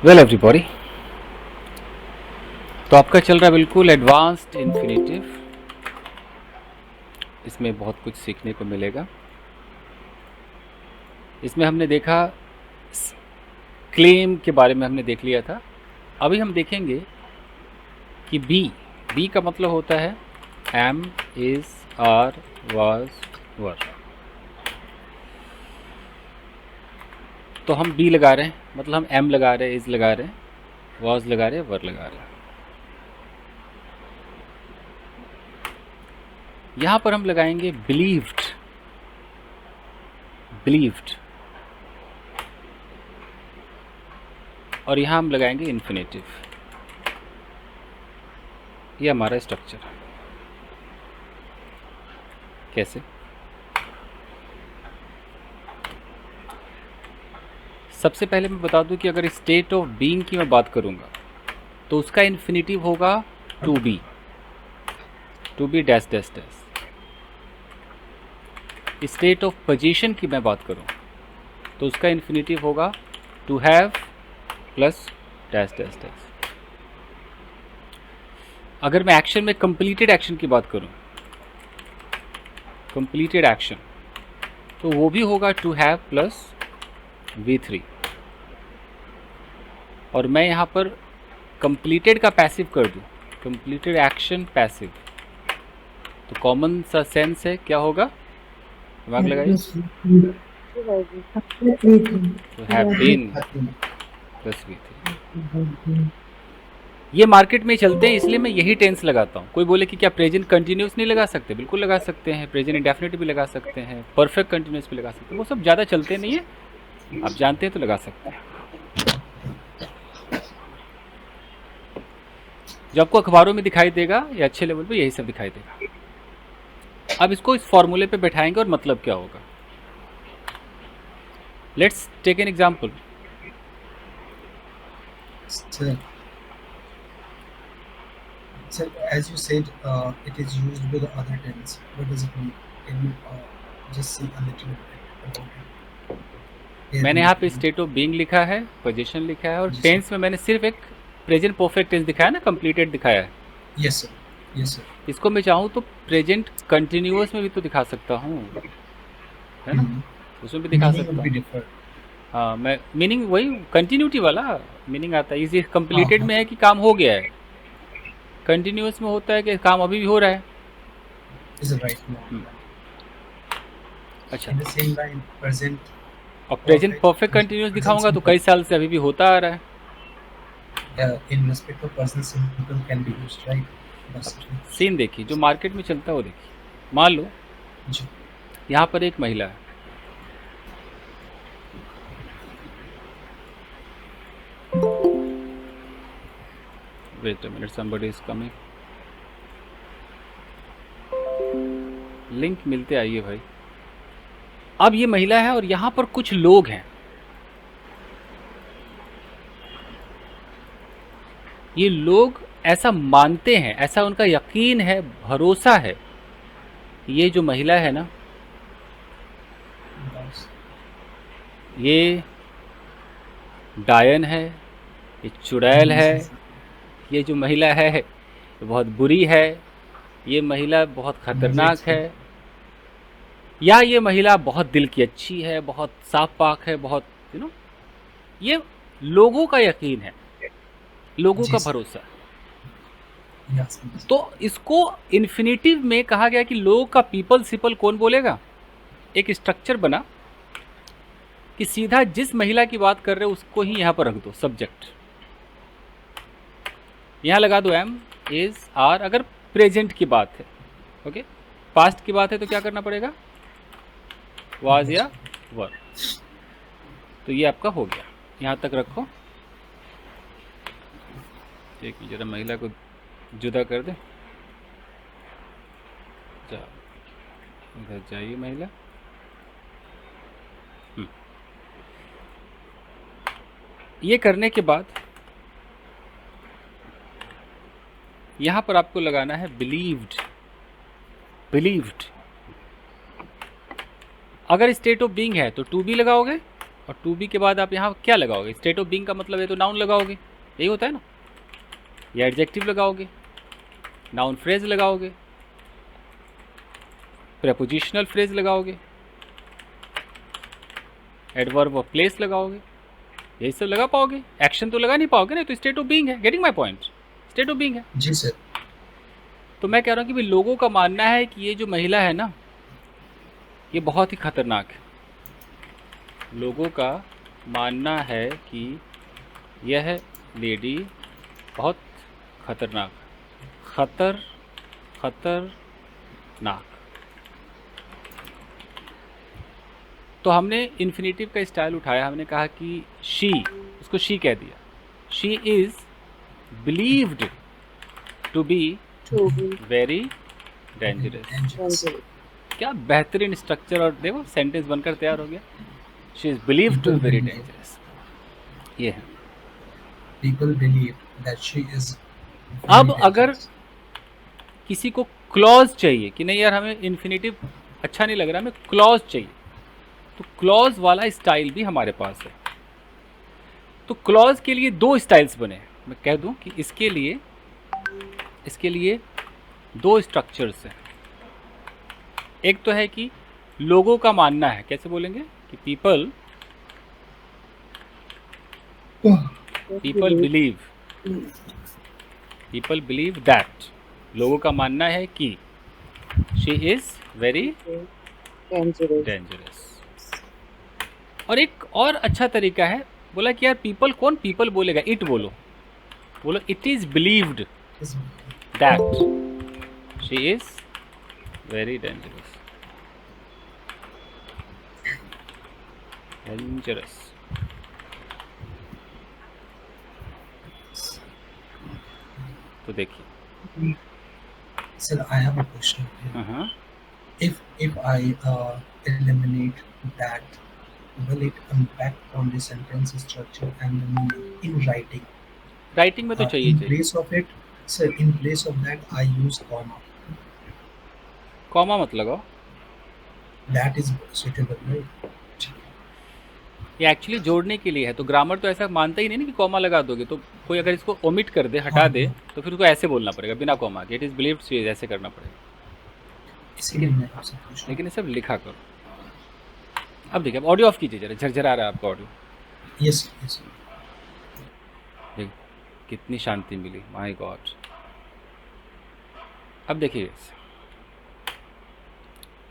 Well everybody, तो आपका चल रहा है बिल्कुल एडवांस्ड इन्फिनेटिव। इसमें बहुत कुछ सीखने को मिलेगा। इसमें हमने देखा क्लेम के बारे में हमने देख लिया था। अभी हम देखेंगे कि बी का मतलब होता है एम, इज, आर, वाज, वर। तो हम बी लगा रहे हैं, मतलब हम एम लगा रहे हैं, इज लगा रहे हैं, वाज लगा रहे हैं, वर लगा रहे हैं। यहाँ पर हम लगाएंगे बिलीव्ड, और यहाँ हम लगाएंगे इन्फिनेटिव। ये हमारा स्ट्रक्चर है। कैसे? सबसे पहले मैं बता दूं कि अगर स्टेट ऑफ बीइंग की मैं बात करूंगा तो उसका इन्फिनेटिव होगा to be dash dash dash. State of position की मैं बात करूं तो उसका इन्फिनेटिव होगा to have plus dash dash dash. अगर मैं एक्शन में कंप्लीटेड एक्शन की बात करूं, कंप्लीटेड एक्शन, तो वो भी होगा टू हैव प्लस V3। और मैं यहाँ पर कंप्लीटेड का पैसिव कर दूं, कंप्लीटेड एक्शन पैसिव, तो कॉमन सा सेंस है क्या होगा? दिमाग लगाइए। तो हैव बीन प्लस V3। ये मार्केट में चलते हैं, इसलिए मैं यही टेंस लगाता हूँ। कोई बोले कि क्या प्रेजेंट कंटिन्यूस नहीं लगा सकते? बिल्कुल लगा सकते हैं। प्रेजेंट इंडेफिनिट भी लगा सकते हैं, परफेक्ट कंटिन्यूस भी लगा सकते हैं। वो सब ज़्यादा चलते नहीं है, आप जानते हैं तो लगा सकते हैं। जो आपको अखबारों में दिखाई देगा या अच्छे लेवल पे यही सब दिखाई देगा। अब इसको इस फॉर्मूले पे बैठाएंगे और मतलब क्या होगा। Let's take an example. Sir, as you said, it is used with the other tense. What does it mean? Can you just say a little bit about it? मैंने यहाँ पे स्टेट ऑफ बीइंग लिखा है, position लिखा है, और tense में मैंने सिर्फ एक प्रेजेंट परफेक्ट टेंस दिखाया ना, कंप्लीटेड दिखाया है। Yes sir, yes sir. इसको मैं चाहूँ तो प्रेजेंट कंटिन्यूअस में भी तो दिखा सकता हूँ, है ना? उसमें भी दिखा सकता हूँ। हाँ, मैं मीनिंग वही कंटिन्यूटी वाला मीनिंग आता है। इसी कंप्लीटेड में है कि काम हो गया है, कंटिन्यूअस में होता है कि काम अभी भी हो रहा है। अच्छा, और प्रेजेंट परफेक्ट कंटिन्यूअस दिखाऊंगा तो कई साल से अभी भी होता आ रहा है। In respect of present simple can be used, right? Scene देखिए, जो मार्केट में चलता है वो देखिए। मान लो यहाँ पर एक महिला है, wait a minute, somebody is coming। Link मिलते आइए भाई। अब ये महिला है और यहाँ पर कुछ लोग हैं। ये लोग ऐसा मानते हैं, ऐसा उनका यकीन है, भरोसा है, ये जो महिला है ना, ये डायन है, ये चुड़ैल है, ये जो महिला है ये बहुत बुरी है, ये महिला बहुत खतरनाक है, या ये महिला बहुत दिल की अच्छी है, बहुत साफ पाक है, बहुत ये लोगों का यकीन है, लोगों का भरोसा। तो इसको इन्फिनेटिव में कहा गया कि लोग का पीपल सिपल कौन बोलेगा। एक स्ट्रक्चर बना कि सीधा जिस महिला की बात कर रहे हो उसको ही यहाँ पर रख दो सब्जेक्ट। यहाँ लगा दो एम, इज, आर। अगर प्रेजेंट की बात है, ओके, पास्ट की बात है तो क्या करना पड़ेगा? वाज या वर। तो ये आपका हो गया, यहाँ तक रखो। एक जरा महिला को जुदा कर दे, इधर जाइए महिला। ये करने के बाद यहाँ पर आपको लगाना है बिलीव्ड। अगर स्टेट ऑफ बीइंग है तो टू बी लगाओगे, और टू बी के बाद आप यहाँ क्या लगाओगे? स्टेट ऑफ बीइंग का मतलब है तो नाउन लगाओगे, यही होता है ना, या एडजेक्टिव लगाओगे, नाउन फ्रेज लगाओगे, प्रेपोजिशनल फ्रेज लगाओगे, एडवर्ब ऑफ प्लेस लगाओगे, यही सब लगा पाओगे, एक्शन तो लगा नहीं पाओगे ना, तो स्टेट ऑफ बीइंग है। Getting my point? State of being है। जी सर। तो मैं कह रहा हूँ कि भाई लोगों का मानना है कि ये जो महिला है ना, ये बहुत ही खतरनाक है। लोगों का मानना है कि यह लेडी बहुत खतरनाक, खतरनाक। तो हमने इन्फिनेटिव का स्टाइल उठाया, हमने कहा कि शी, उसको शी कह दिया। She is believed to be very dangerous. क्या बेहतरीन स्ट्रक्चर, और देखो सेंटेंस बनकर तैयार हो गया। She is believed to be very dangerous, ये है। People believe that she is अब very अगर dangerous. किसी को क्लॉज चाहिए कि नहीं यार हमें इन्फिनेटिव अच्छा नहीं लग रहा, हमें क्लॉज चाहिए, तो क्लॉज वाला स्टाइल भी हमारे पास है। तो क्लॉज के लिए दो स्टाइल्स बने हैं। मैं कह दूं कि इसके लिए दो स्ट्रक्चर्स हैं। एक तो है कि लोगों का मानना है, कैसे बोलेंगे कि पीपल बिलीव दैट, लोगों का मानना है कि शी इज़ वेरी डेंजरस। और एक और अच्छा तरीका है, बोला कि यार पीपल कौन पीपल बोलेगा, इट बोलो it is believed that she is very dangerous. तो देखिए, Sir, I have a question here. हाँ, If I eliminate that, will it impact on the sentence structure and the meaning in writing? Writing में तो चाहिए In चाहिए। place of it, sir, in place of that, I use comma. Comma मत लगाओ, That is suitable, right? ये actually जोड़ने के लिए है। तो ग्रामर तो ऐसा मानता ही नहीं ना कि कॉमा लगा दोगे, तो कोई अगर इसको ओमिट कर दे, हटा दे, तो फिर उसको ऐसे बोलना पड़ेगा बिना कॉमा के, it is believed she is, ऐसे करना पड़ेगा। इसीलिए मैं आपसे पूछ रहा हूँ। लेकिन ये सब लिखा करो। अब देखिए, अब ऑडियो ऑफ कीजिए जरा, झरझरा रहा है आपका ऑडियो। Yes, yes. देखिए कितनी शांति मिली, माय गॉड। अब देखिए,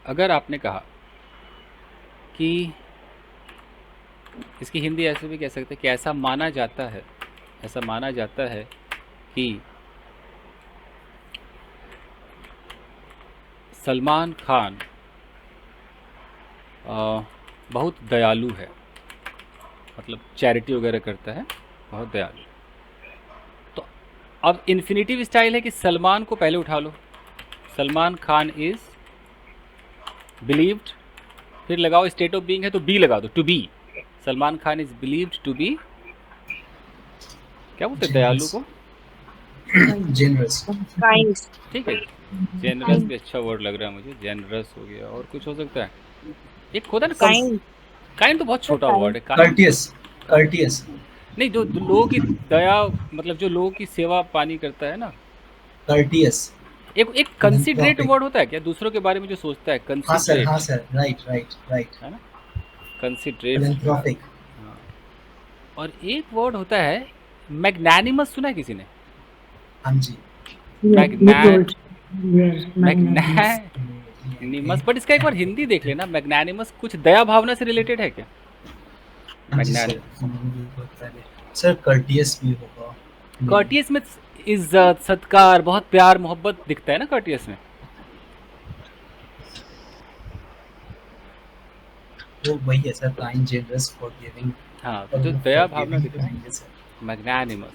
अगर आपने कहा कि इसकी हिंदी ऐसे भी कह सकते हैं कि ऐसा माना जाता है कि सलमान खान बहुत दयालु है, मतलब चैरिटी वगैरह करता है, बहुत दयालु। तो अब इन्फिनेटिव स्टाइल है कि सलमान को पहले उठा लो, सलमान खान इज़ बिलीव्ड, फिर लगाओ स्टेट ऑफ बीइंग है तो बी लगा दो, to be. Salman Khan is believed to be, क्या बोलते हैं दयालु को? Generous. Kind. ठीक है, जेनरस भी अच्छा वर्ड लग रहा है मुझे, जेनरस हो गया। और कुछ हो सकता है, एक होता है ना Kind. काइंड, तो बहुत छोटा वर्ड है kind। Courteous. Courteous. नहीं, जो लोगों की दया, मतलब जो लोगों की सेवा पानी करता है ना, Courteous. एक कंसिडरेट Philanthropic. वर्ड होता है क्या, दूसरों के बारे में जो सोचता है, हाँ सर, हाँ considerate, sir, right right right. है ना, कंसिडरेट। Philanthropic. हाँ। और एक वर्ड होता है मैग्नानिमस, सुना है किसी ने? हाँ जी। मैग्नानिमस, बट इसका एक बार हिंदी देख लेना। मैग्नानिमस कुछ दया भावना से रिलेटेड है क्या? हाँ जी सर। सर courteous भी होगा। कर्टियस में इज्जत, सत्कार, बहुत प्यार मोहब्बत दिखता है ना कर्टियस में। वो वही है सर, kind, generous, forgiving. हाँ, तो जो दया भावना दिखता है, है सर। मैग्नानिमस,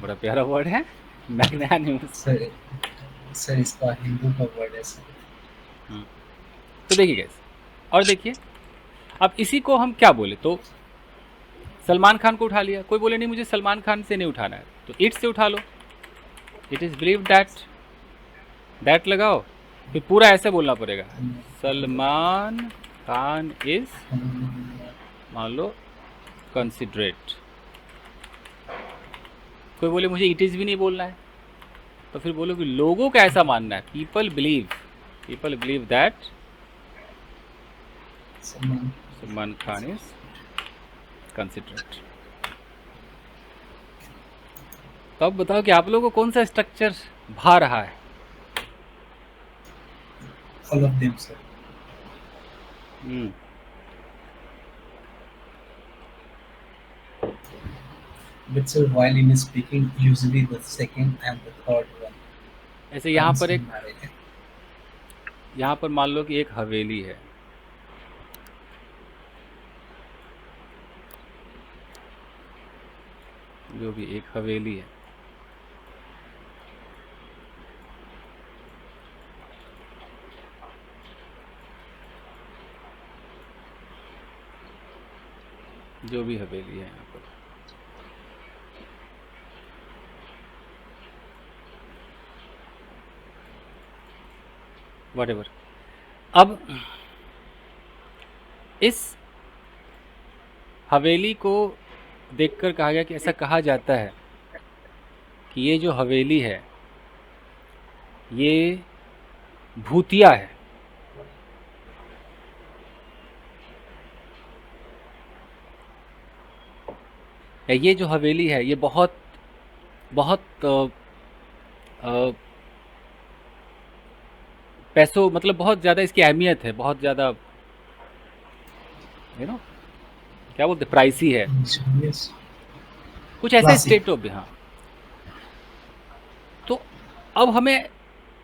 बड़ा प्यारा वर्ड है मैग्नानिमस। सर इसका हिंदू का वर्ड है सर। तो देखिए गाइस, और देखिए अब इसी को हम क्या बोले, तो सलमान खान को उठा लिया, कोई बोले नहीं मुझे सलमान खान से नहीं उठाना है, तो इट से उठा लो, इट इज़ बिलीव दैट लगाओ, फिर पूरा ऐसे बोलना पड़ेगा, सलमान खान इज़ मान लो कंसिडरेट। कोई बोले मुझे इट इज़ भी नहीं बोलना है, तो फिर बोलो कि लोगों का ऐसा मानना है, people believe that Salman. Salman Khan is considerate. तो अब बताओ कि आप लोगों को कौन सा स्ट्रक्चर भा रहा है? All of them, sir. Hmm, But sir, while in speaking, usually the second and the third one ऐसे यहाँ comes पर in marriage. मान लो कि एक हवेली है, जो भी एक हवेली है, जो भी हवेली है यहाँ पर, वट एवर। अब इस हवेली को देखकर कहा गया कि ऐसा कहा जाता है कि ये जो हवेली है ये भूतिया है। या ये जो हवेली है ये बहुत बहुत पैसों, मतलब बहुत ज़्यादा इसकी अहमियत है, बहुत ज़्यादा क्या बोलते, प्राइसी है, Yes. कुछ ऐसा Classy. State of. हाँ, तो अब हमें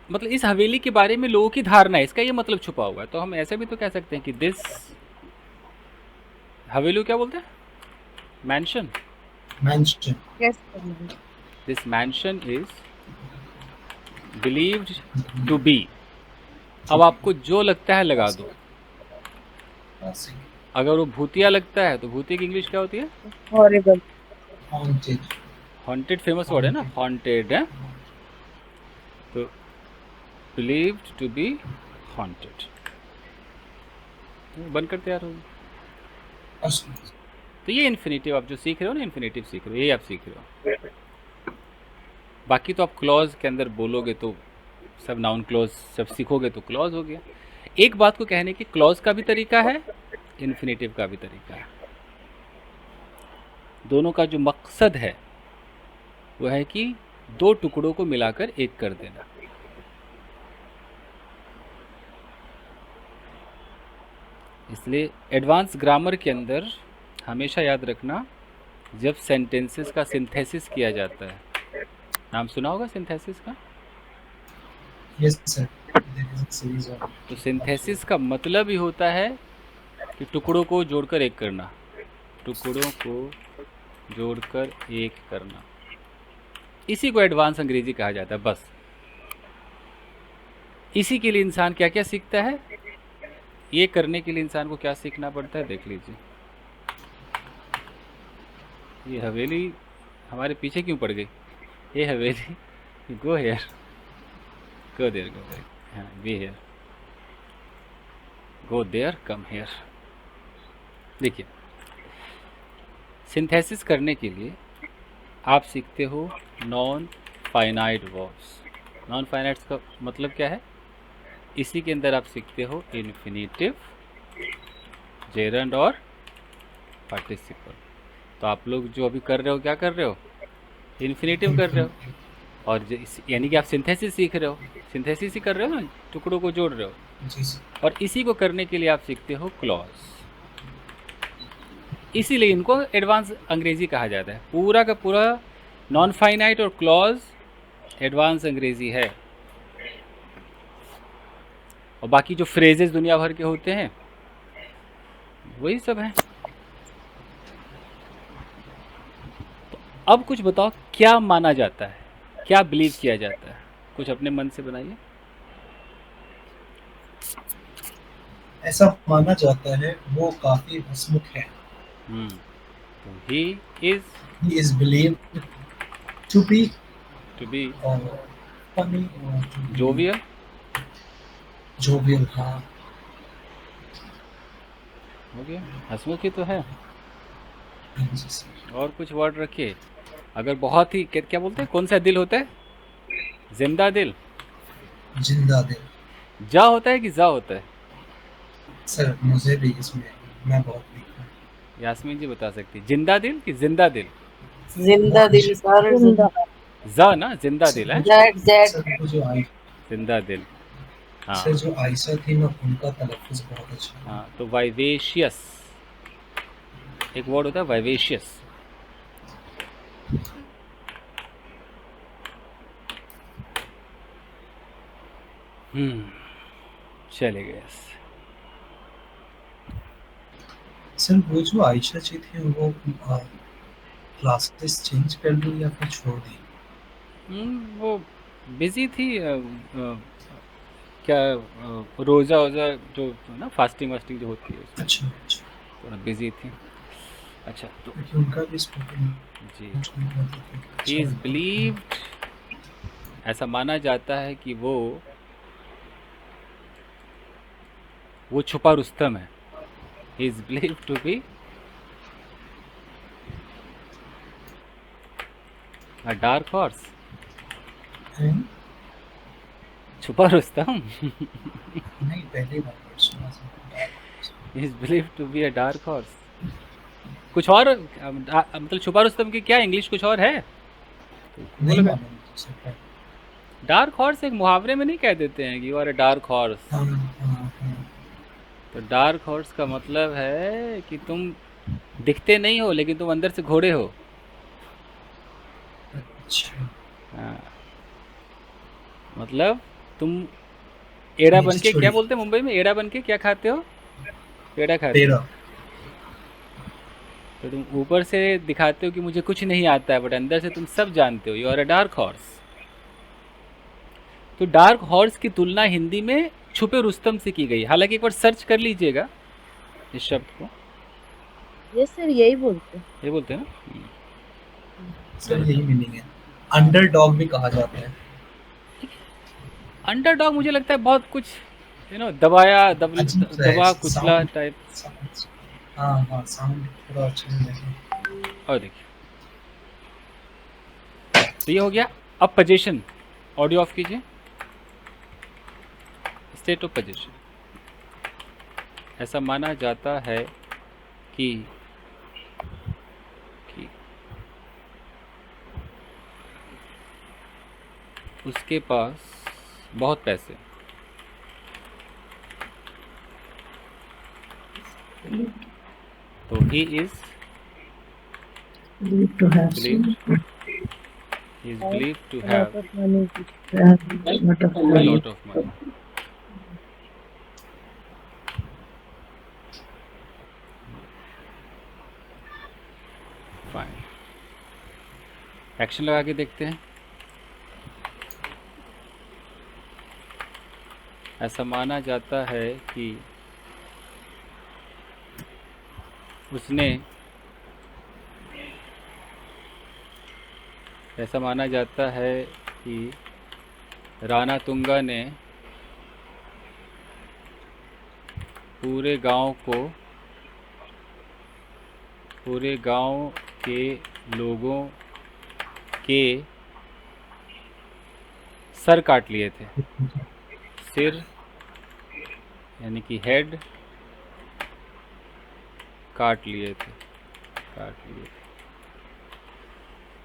मतलब इस हवेली के बारे में लोगों की धारणा है, इसका ये मतलब छुपा हुआ है। तो हम ऐसे भी तो कह सकते हैं कि दिस हवेली क्या बोलते हैं, mansion, Mansion. Yes, Salman. This mansion is believed to be. अब आपको जो लगता है लगा दो। Classy. अगर वो भूतिया लगता है तो भूतिया की इंग्लिश क्या होती है? Horrible. Haunted. Haunted famous word है ना, हॉन्टेड है, तो बिलीव्ड टू बी हॉन्टेड, बनकर तैयार होगी। Awesome. तो ये इन्फिनेटिव आप जो सीख रहे हो ना, इन्फिनेटिव सीख रहे हो, ये आप सीख रहे हो। बाकी तो आप क्लॉज के अंदर बोलोगे तो सब नाउन क्लॉज सब सीखोगे तो क्लॉज हो गया। एक बात को कहने की क्लॉज का भी तरीका है, इन्फिनेटिव का भी तरीका है। दोनों का जो मकसद है वह है कि दो टुकड़ों को मिलाकर एक कर देना। इसलिए एडवांस ग्रामर के अंदर हमेशा याद रखना, जब सेंटेंसेस का सिंथेसिस किया जाता है, नाम सुना होगा सिंथेसिस का, Yes, sir. There is a series of. तो सिंथेसिस का मतलब ही होता है कि टुकड़ों को जोड़कर एक करना, टुकड़ों को जोड़कर एक करना। इसी को एडवांस अंग्रेजी कहा जाता है। बस इसी के लिए इंसान क्या क्या सीखता है, ये करने के लिए इंसान को क्या सीखना पड़ता है, देख लीजिए। ये हवेली हमारे पीछे क्यों पड़ गई? ये हवेली, go here, go there, go there, हाँ, be here, go there, come here. देखिए, सिंथेसिस करने के लिए आप सीखते हो non finite verbs. Non finite का मतलब क्या है? इसी के अंदर आप सीखते हो इन्फिनेटिव, जेरंड और पार्टिसिपल। तो आप लोग जो अभी कर रहे हो, क्या कर रहे हो? इन्फिनेटिव कर रहे हो, और यानी कि आप सिंथेसिस सीख रहे हो, सिंथेसिस ही कर रहे हो ना, टुकड़ों को जोड़ रहे हो। जी सर. और इसी को करने के लिए आप सीखते हो क्लॉज। इसीलिए इनको एडवांस अंग्रेजी कहा जाता है। पूरा का पूरा नॉन फाइनाइट और क्लॉज एडवांस अंग्रेजी है। और बाकी जो फ्रेजेस दुनिया भर के होते हैं वही सब हैं। तो अब कुछ बताओ, क्या माना जाता है, क्या बिलीव किया जाता है? कुछ अपने मन से बनाइए। ऐसा माना जाता है वो काफी हंसमुख है. तो ही He is believed to be be funny or to be jovial, jovial. हाँ. हो गया, हंसमुखी तो है। हाँ जी सर। और कुछ वर्ड रखिए। अगर बहुत ही क्या बोलते हैं, कौन सा दिल होता है? जिंदा दिल। जिंदा दिल। जा होता है कि जा होता है? सर मुझे भी इसमें, मैं बहुत वीक हूँ। यास्मीन जी बता सकती, जिंदा दिल कि जिंदा दिल? जिंदा दिल सर। जा ना, जिंदा सर दिल वो है। जो जेड जेड। सर वो जो आई जिंदा दिल। सर हाँ। जो आयशा थी ना, उनका तलफ़ुज़ बहुत अच्छा था। हाँ, तो वाइवेशियस, एक वर्ड होता है वाइवेशियस। हम्म, चलेगा। यस। सर वो जो आयशा जी थी वो क्लासेस चेंज कर दी या फिर छोड़ दी? वो बिजी थी। क्या रोज़ा वोज़ा जो ना, फास्टिंग वास्टिंग जो होती है उसमें अच्छा, अच्छा। थोड़ा बिजी थी। अच्छा, तो क्योंकि उनका भी स्पोकन जी, मतलब ही अच्छा इज़ लगता है। बिलीव्ड, ऐसा माना जाता है कि वो छुपा रुस्तम है। He is believed to be a dark horse. हैं? छुपा रुस्तम। नहीं, पहली बार वर्ड सुना सर। He is believed to be a dark horse. कुछ और मतलब छुपा रुस्तम की क्या इंग्लिश कुछ और है? तो नहीं बोलोगे। मालूम मुझे सर। डार्क हॉर्स एक मुहावरे में नहीं कह देते हैं कि you are a dark horse? हाँ, हाँ, हाँ। तो डार्क हॉर्स का मतलब है कि तुम दिखते नहीं हो लेकिन तुम अंदर से घोड़े हो। अच्छा। हाँ, मतलब तुम एड़ा बन नीचे के, क्या छोड़िए। बोलते हैं मुंबई में, एड़ा बन के क्या खाते हो? पेड़ा खाते हो। तेरह। तो तुम ऊपर से दिखाते हो कि मुझे कुछ नहीं आता है, बट अंदर से तुम सब जानते हो। You are a dark horse. तो डार्क हॉर्स की तुलना हिंदी में छुपे रुस्तम से की गई। हालांकि एक बार सर्च कर लीजिएगा इस शब्द को। ये सर यही बोलते हैं। ये बोलते हैं ना। सर यही मीनिंग है। अंडरडॉग भी कहा जाता है। अंडरडॉग मुझे लगता है बहुत कुछ दबाया अजीब सा है दबा कुचला साउंड। टाइप। साउंड। हाँ, हाँ, साउंड थोड़ा अच्छा नहीं लगा। और देखिए, तो ये हो गया। अब पोजीशन, ऑडियो ऑफ कीजिए। State of position. ऐसा माना जाता है कि कि उसके पास बहुत पैसे। तो he is Believed to have believed, some he is have believed to a have lot of money. To have a lot of a money. lot of money। Fine. Action लगा के देखते हैं। ऐसा माना जाता है कि उसने ऐसा माना जाता है कि राणा तुंगा ने पूरे गांव को, पूरे गांव के लोगों के सर काट लिए थे। सिर यानी कि हेड काट लिए थे, काट लिए थे,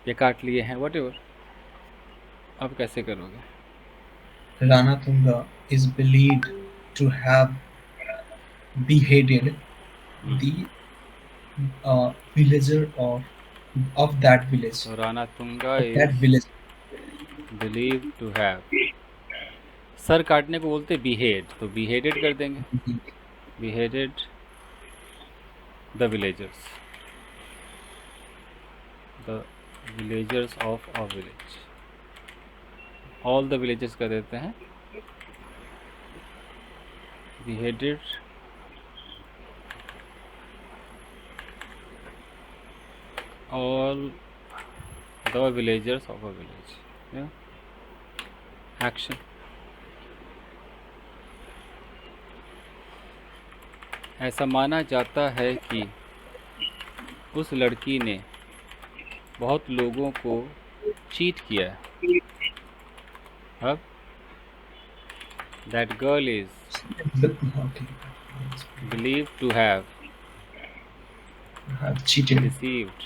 ये काट लिए हैं, वट एवर। अब कैसे करोगे? Rana Tunga is believed to have beheaded the villager of that village. तो Rana Tunga Of is that village. Believe to have, सर काटने को बोलते बिहेड, तो बिहेडेड कर देंगे। Beheaded the villagers, the villagers of a village. All the villages कर देते हैं। Beheaded all the villagers of a village. Action. ऐसा माना जाता है कि उस लड़की ने बहुत लोगों को चीट किया है। अब that girl is Okay. Believe to have Have cheated. Deceived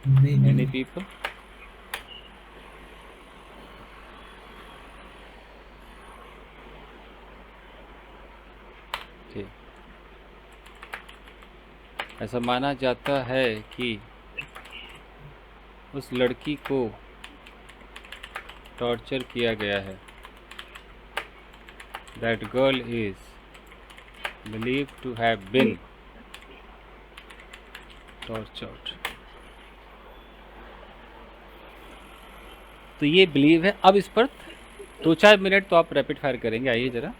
नहीं many नहीं people. ठीक। ऐसा माना जाता है कि उस लड़की को टॉर्चर किया गया है। That girl is believe to have been tortured. तो ये बिलीव है। अब इस पर 2-4 मिनट तो आप रैपिड फायर करेंगे। आइए ज़रा,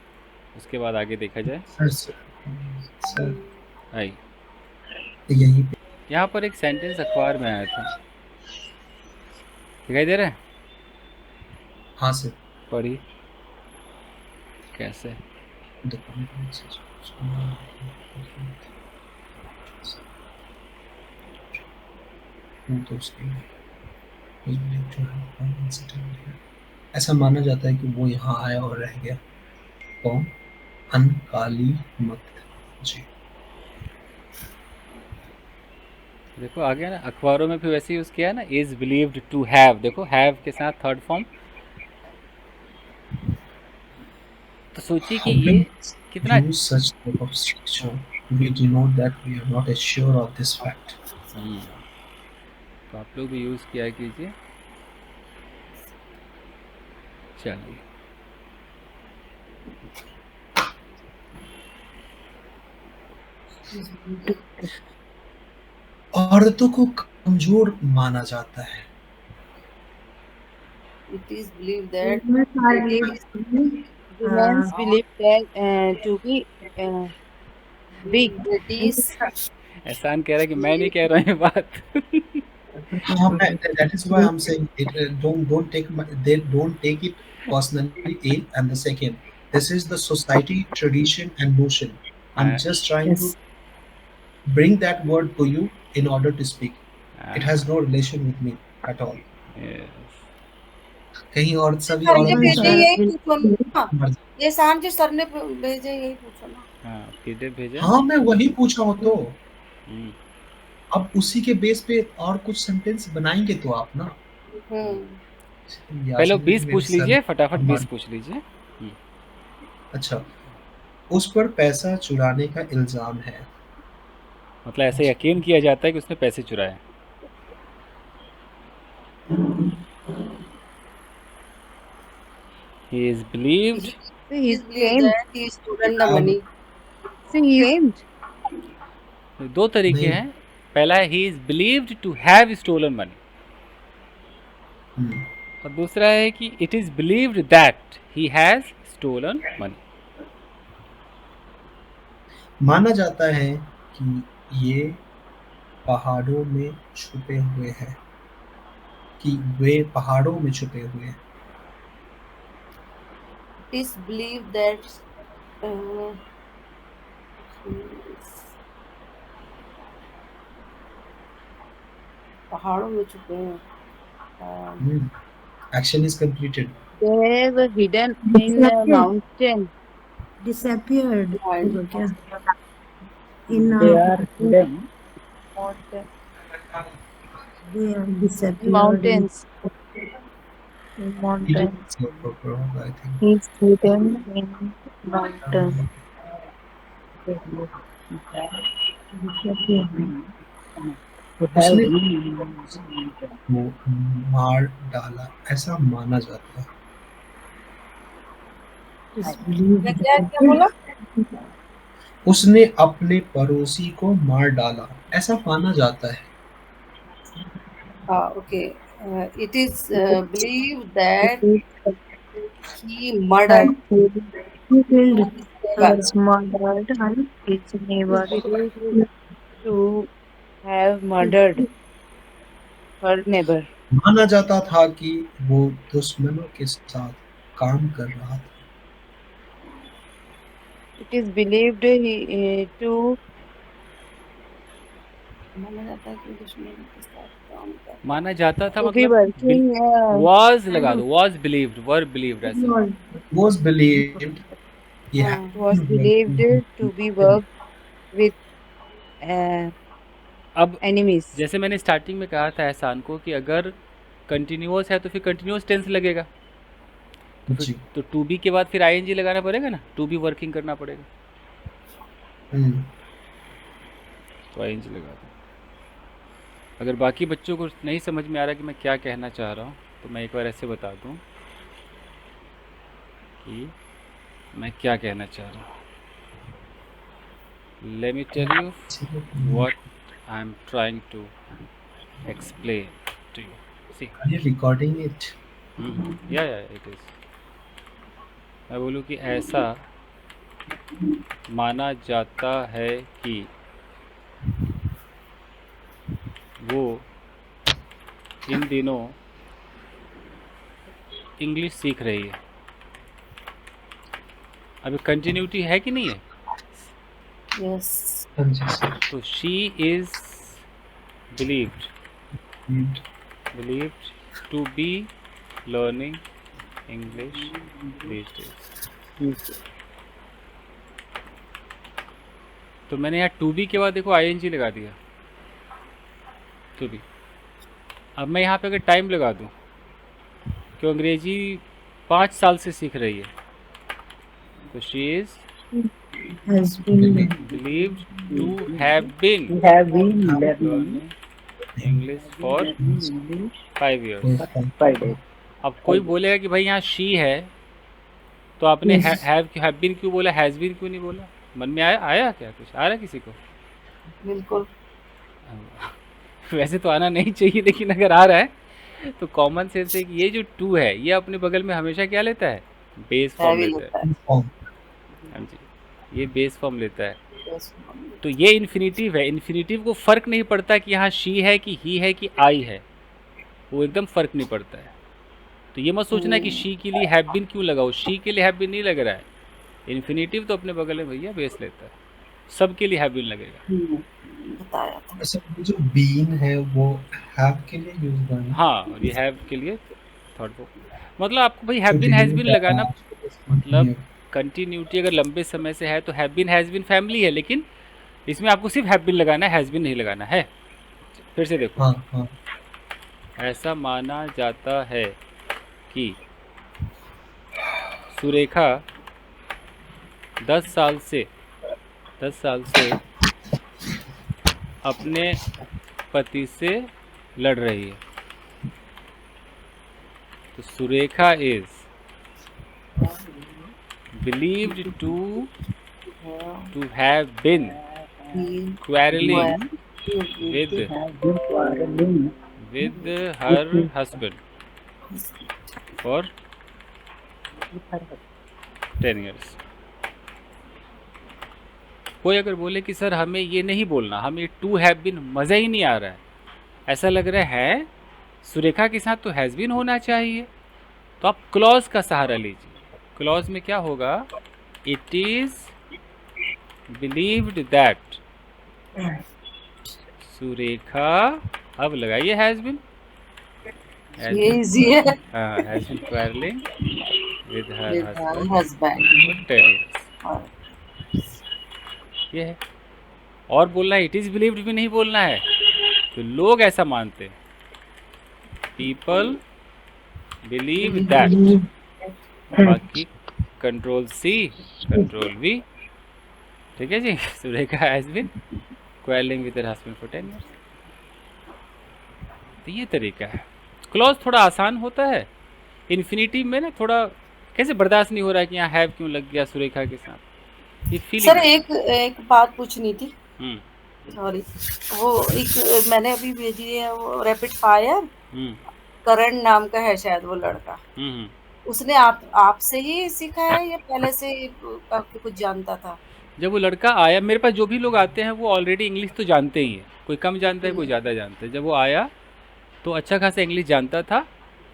उसके बाद आगे देखा जाए। सर आइए, यहीं पे यहाँ पर एक सेंटेंस अखबार में आया था, दिखाई दे रहा है? हाँ सर पढ़िए कैसे। ऐसा माना जाता है कि वो यहाँ आया और रह गया। कौन? अनकाली मत जी। देखो आ गया ना, अखबारों में भी वैसे यूज़ किया है ना, इज बिलीव्ड टू हैव। देखो हैव के साथ थर्ड फॉर्म। तो सोचिए कि ये कितना use such type of structure. We denote that we are not sure of this fact. तो आप लोग भी यूज़ किया कीजिए। चलिए, औरतों को कमजोर माना जाता है। It is believed that Women women believe that to be big. That is एहसान कह रहा है कि मैं नहीं कह रहा हूँ ये बात। हाँ, that is why I'm saying it. Don't take it personally. A and the second, this is the society tradition and notion. I'm just trying to bring that word to you in order to speak. It has no relation with me at all. Yes. कहीं और सभी sir और ने भेजे यही पूछो ना, मर्जी। ये शान जो सर ने भेजे यही पूछो ना। हाँ, किधर भेजा? हाँ मैं वही पूछा हूँ तो हम्म, अब उसी के बेस पे और कुछ सेंटेंस बनाएंगे तो आप ना। पहले 20 पूछ लीजिए, फटाफट 20 पूछ लीजिए। अच्छा, उस पर पैसा चुराने का इल्जाम है। मतलब ऐसे यकीन किया जाता है कि उसने पैसे चुराए। He is believed he is believed that he stolen the money. So he claimed. दो तरीके नहीं। हैं। पहला है he is believed to have stolen money, और दूसरा है कि it is believed that he has stolen money. माना जाता है कि ये पहाड़ों में छुपे हुए हैं, कि वे पहाड़ों में छुपे हुए हैं। It is believed that पहाड़ों में छुपे हैं। Action is completed. They were hidden in a mountain. Disappeared. And क्या? In they are hidden mountain. they are disappeared. In mountains. In You mountains. didn't say proper, I think. He's hidden in mountains. उसने वो मार डाला, ऐसा माना जाता है। क्या बोला? उसने अपने पड़ोसी को मार डाला, ऐसा माना जाता है। Okay. It is believed that he murdered. He killed Was murdered his neighbor to have murdered her neighbor. माना जाता था कि वो दुश्मनों के साथ काम कर रहा था। It is believed to माना जाता था to be मतलब working. was लगा दो, was believed, were believed ऐसे। was Was believed he had Was been believed working to be with worked with uh, अब enemies. जैसे मैंने स्टार्टिंग में कहा था एहसान को कि अगर कंटिन्यूअस है तो फिर कंटिन्यूअस टेंस लगेगा, तो फिर जी। तो टू बी के बाद फिर आईएनजी लगाना पड़ेगा ना, टू बी वर्किंग करना पड़ेगा, तो आईएनजी लगा दो। अगर बाकी बच्चों को नहीं समझ में आ रहा कि मैं क्या कहना चाह रहा हूँ तो मैं एक बार ऐसे बता दूँ कि मैं क्या कहना चाह रहा हूँ। Let me tell you what I'm trying to explain to you. See, Are you recording it? yeah, it is. मैं बोलूँ कि ऐसा माना जाता है कि वो इन दिनों इंग्लिश सीख रही है। अभी कंटिन्यूटी है कि नहीं है? Yes. तो she is believed to be learning English these days. तो मैंने यहाँ टू बी के बाद देखो आईएनजी लगा दिया, टू बी। अब मैं यहाँ पे अगर टाइम लगा दूँ कि अंग्रेजी 5 साल से सीख रही है, तो she is has been believed to have been learning English for 5 years. अब कोई बोलेगा कि भाई यहाँ शी है तो आपने हैव बीन क्यों बोला, हैज़ बीन क्यों नहीं बोला? मन में आया क्या, कुछ आ रहा है किसी को? बिल्कुल। वैसे तो आना नहीं चाहिए, लेकिन अगर आ रहा है तो कॉमन सेंस है कि ये जो टू है ये अपने बगल में हमेशा क्या लेता है, बेस फॉर्म लेता है। हाँ जी, ये बेस फॉर्म लेता है। तो ये इन्फिनिटिव है, इन्फिनिटिव को फ़र्क नहीं पड़ता कि यहाँ शी है कि ही है कि आई है, वो एकदम फ़र्क नहीं पड़ता है। तो ये मत सोचना कि शी के लिए हैव बीन क्यों लगाओ, शी के लिए हैव बीन नहीं लग रहा है। इन्फिनिटिव तो अपने बगल में भैया बेस लेता है, सबके लिए हैव बीन लगेगा। बताया था। अच्छा, जो बीन है वो हैव के लिए यूज करना। हाँ, और ये हैव के लिए थर्ड को, मतलब आपको भाई हैव बीन हैज़ बीन लगाना, मतलब कंटिन्यूटी अगर लंबे समय से है तो have been has been family है, लेकिन इसमें आपको सिर्फ हैव बीन लगाना है, हैज़ बीन नहीं लगाना है। फिर से देखो, हाँ। ऐसा माना जाता है कि सुरेखा 10 साल से अपने पति से लड़ रही है। तो Surekha is believed to have been quarreling with her husband for 10 years. कोई अगर बोले कि सर हमें ये नहीं बोलना, हमें टू हैव बीन मज़ा ही नहीं आ रहा है, ऐसा लग रहा है सुरेखा के साथ तो हैज़ बीन होना चाहिए, तो आप क्लॉज का सहारा लीजिए। क्लॉज में क्या होगा, it is believed that Surekha, अब लगाइए हैज़ बीन, ये इजी है। Has been quarreling with her husband husband. for 10 years. ये है। और बोलना है इट इज़ बिलीव्ड भी नहीं बोलना है, तो लोग ऐसा मानते हैं, पीपल बिलीव दैट। बाकी कंट्रोल सी कंट्रोल वी, ठीक है जी। Surekha has been quelling with her husband for 10 years। तो ये तरीका है। क्लॉज थोड़ा आसान होता है, इन्फिनिटिव में ना थोड़ा कैसे बर्दाश्त नहीं हो रहा है कि यहाँ हैव क्यों लग गया सुरेखा के साथ, ये फीलिंग। सर एक बात पूछनी थी, सॉरी, वो एक मैंने अभी भेजी है, वो रैपिड फायर, करण नाम का है शायद वो लड़का, उसने आपसे ही सीखा है या पहले से आपको कुछ जानता था? जब वो लड़का आया मेरे पास, जो भी लोग आते हैं वो ऑलरेडी इंग्लिश तो जानते ही हैं, कोई कम जानता है कोई ज़्यादा जानता है। जब वो आया तो अच्छा खासा इंग्लिश जानता था,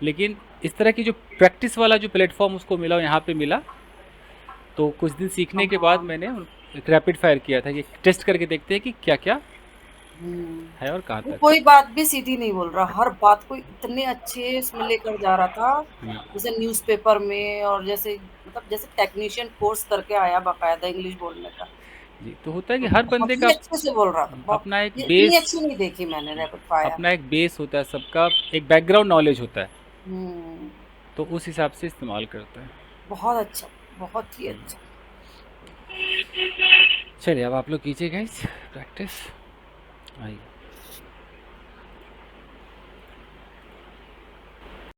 लेकिन इस तरह की जो प्रैक्टिस वाला जो प्लेटफॉर्म उसको मिला यहाँ पे मिला, तो कुछ दिन सीखने के बाद मैंने एक रैपिड फायर किया था कि टेस्ट करके देखते हैं कि क्या क्या है और कहाँ वो तक। कोई बात भी सीधी नहीं बोल रहा, हर बात को इतने अच्छे इसमें लेकर जा रहा था, जैसे न्यूज़पेपर में, और जैसे मतलब जैसे टेक्नीशियन कोर्स करके आया बाकायदा इंग्लिश बोलने का। जी, तो होता है कि तो हर बहुत बंदे ही का अच्छे से बोल रहा था, अपना एक ये इतनी बेस, अच्छी नहीं देखी मैंने रैपिड फायर। अपना एक बेस होता है, सबका एक बैकग्राउंड नॉलेज होता है, हम्म, तो उस हिसाब से इस्तेमाल करता है। बहुत अच्छा, बहुत ही अच्छा। चलिए अब आप लोग कीजिए गाइस प्रैक्टिस। आइए।